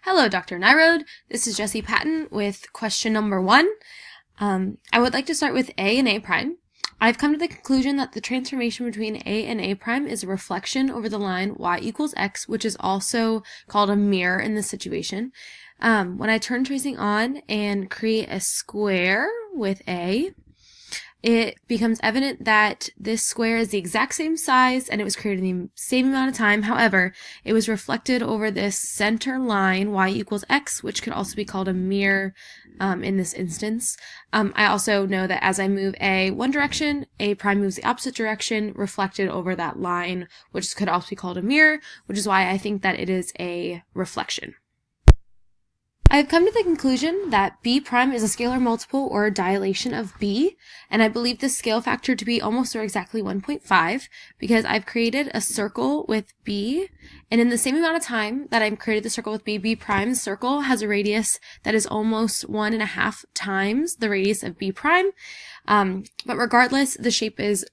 Hello, Dr. Nyrode. This is Jessie Patton with question number 1. I would like to start with A and A prime. I've come to the conclusion that the transformation between A and A prime is a reflection over the line y equals x, which is also called a mirror in this situation. When I turn tracing on and create a square with A, it becomes evident that this square is the exact same size and it was created in the same amount of time. However, it was reflected over this center line, y equals x, which could also be called a mirror in this instance. I also know that as I move A one direction, A prime moves the opposite direction, reflected over that line, which could also be called a mirror, which is why I think that it is a reflection. I have come to the conclusion that B prime is a scalar multiple or a dilation of B, and I believe this scale factor to be almost or exactly 1.5 because I've created a circle with B, and in the same amount of time that I've created the circle with B, B prime's circle has a radius that is almost 1.5 times the radius of B prime, but regardless, the shape is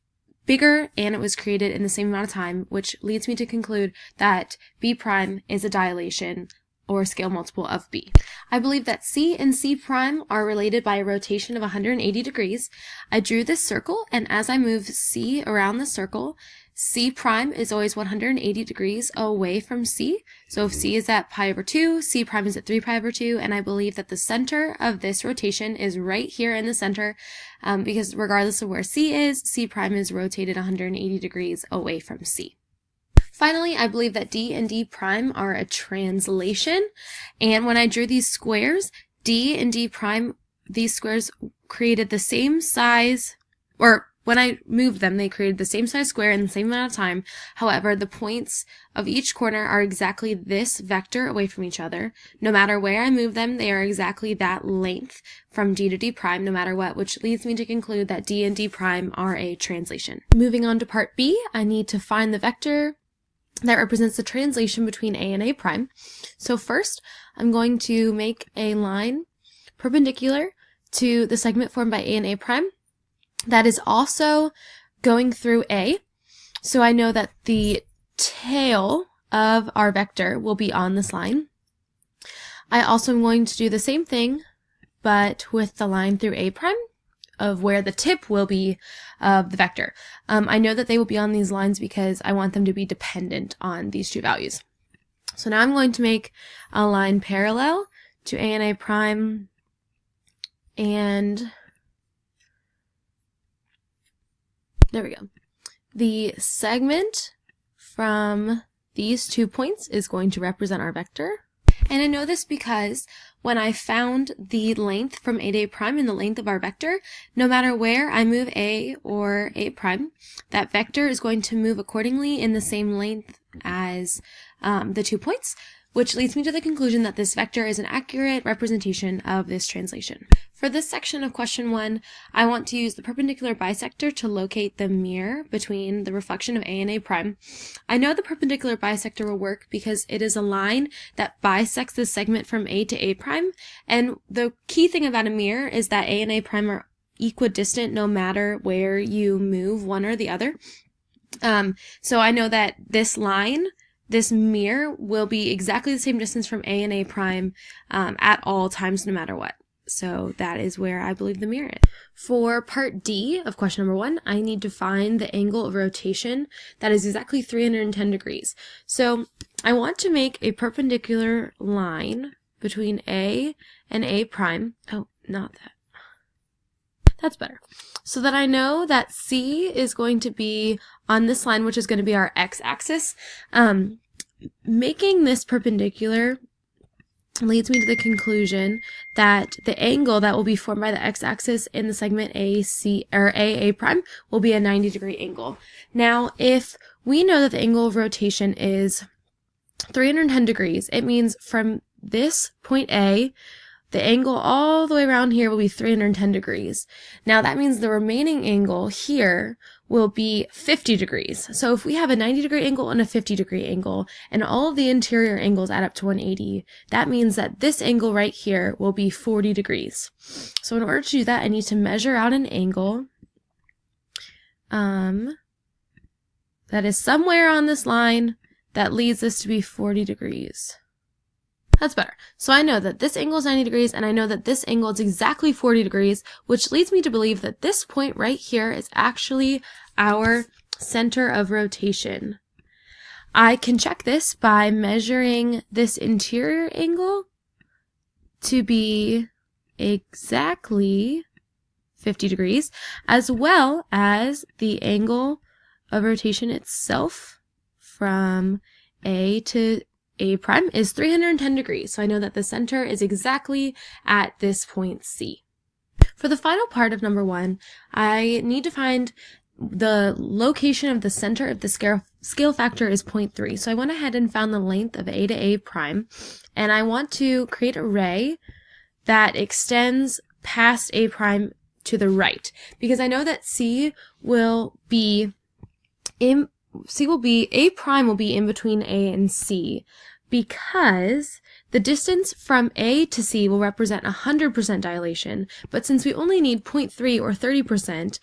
bigger and it was created in the same amount of time, which leads me to conclude that B prime is a dilation or scale multiple of B. I believe that C and C prime are related by a rotation of 180 degrees. I drew this circle, and as I move C around the circle, C prime is always 180 degrees away from C. So if C is at pi over 2, C prime is at 3 pi over 2, and I believe that the center of this rotation is right here in the center, because regardless of where C is, C prime is rotated 180 degrees away from C. Finally, I believe that D and D prime are a translation, and when I drew these squares, D and D prime, these squares created the same size, or when I moved them, they created the same size square in the same amount of time. However, the points of each corner are exactly this vector away from each other. No matter where I move them, they are exactly that length from D to D prime, no matter what, which leads me to conclude that D and D prime are a translation. Moving on to part B, I need to find the vector that represents the translation between A and A prime. So first, I'm going to make a line perpendicular to the segment formed by A and A prime that is also going through A. So I know that the tail of our vector will be on this line. I also am going to do the same thing, but with the line through A prime, of where the tip will be of the vector. I know that they will be on these lines because I want them to be dependent on these two values. So now I'm going to make a line parallel to A and A prime, and there we go. The segment from these 2 points is going to represent our vector. And I know this because when I found the length from A to A prime and the length of our vector, no matter where I move A or A prime, that vector is going to move accordingly in the same length as the 2 points, which leads me to the conclusion that this vector is an accurate representation of this translation. For this section of question 1, I want to use the perpendicular bisector to locate the mirror between the reflection of A and A prime. I know the perpendicular bisector will work because it is a line that bisects the segment from A to A prime, and the key thing about a mirror is that A and A prime are equidistant no matter where you move one or the other. So I know that this line, this mirror, will be exactly the same distance from A and A prime at all times, no matter what. So that is where I believe the mirror is. For part D of question number 1, I need to find the angle of rotation that is exactly 310 degrees. So I want to make a perpendicular line between A and A prime. Oh, not that. That's better. So that I know that C is going to be on this line, which is going to be our x-axis. Making this perpendicular leads me to the conclusion that the angle that will be formed by the x-axis in the segment AC or AA prime will be a 90-degree angle. Now, if we know that the angle of rotation is 310 degrees, it means from this point A, the angle all the way around here will be 310 degrees. Now that means the remaining angle here will be 50 degrees. So if we have a 90-degree angle and a 50-degree angle, and all of the interior angles add up to 180, that means that this angle right here will be 40 degrees. So in order to do that, I need to measure out an angle that is somewhere on this line that leads this to be 40 degrees. That's better. So I know that this angle is 90 degrees, and I know that this angle is exactly 40 degrees, which leads me to believe that this point right here is actually our center of rotation. I can check this by measuring this interior angle to be exactly 50 degrees, as well as the angle of rotation itself from A to A prime is 310 degrees. So I know that the center is exactly at this point C. For the final part of number 1, I need to find the location of the center if the scale factor is 0.3. So I went ahead and found the length of A to A prime, and I want to create a ray that extends past A prime to the right, because I know that A prime will be in between A and C, because the distance from A to C will represent 100% dilation, but since we only need 0.3 or 30%,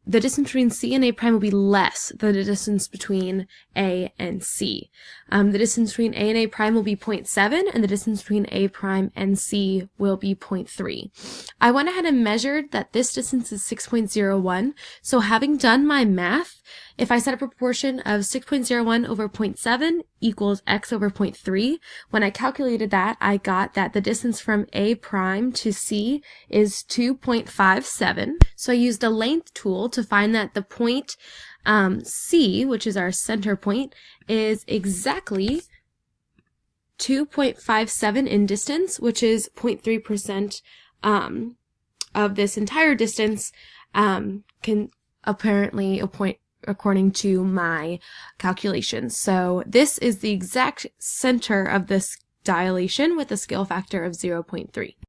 the distance between C and A prime will be less than the distance between A and C. The distance between A and A prime will be 0.7, and the distance between A prime and C will be 0.3. I went ahead and measured that this distance is 6.01, so having done my math, if I set a proportion of 6.01 over 0.7 equals x over 0.3, when I calculated that, I got that the distance from A prime to C is 2.57. So I used a length tool to find that the point C, which is our center point, is exactly 2.57 in distance, which is 0.3% of this entire distance, can apparently a point according to my calculations. So this is the exact center of this dilation with a scale factor of 0.3.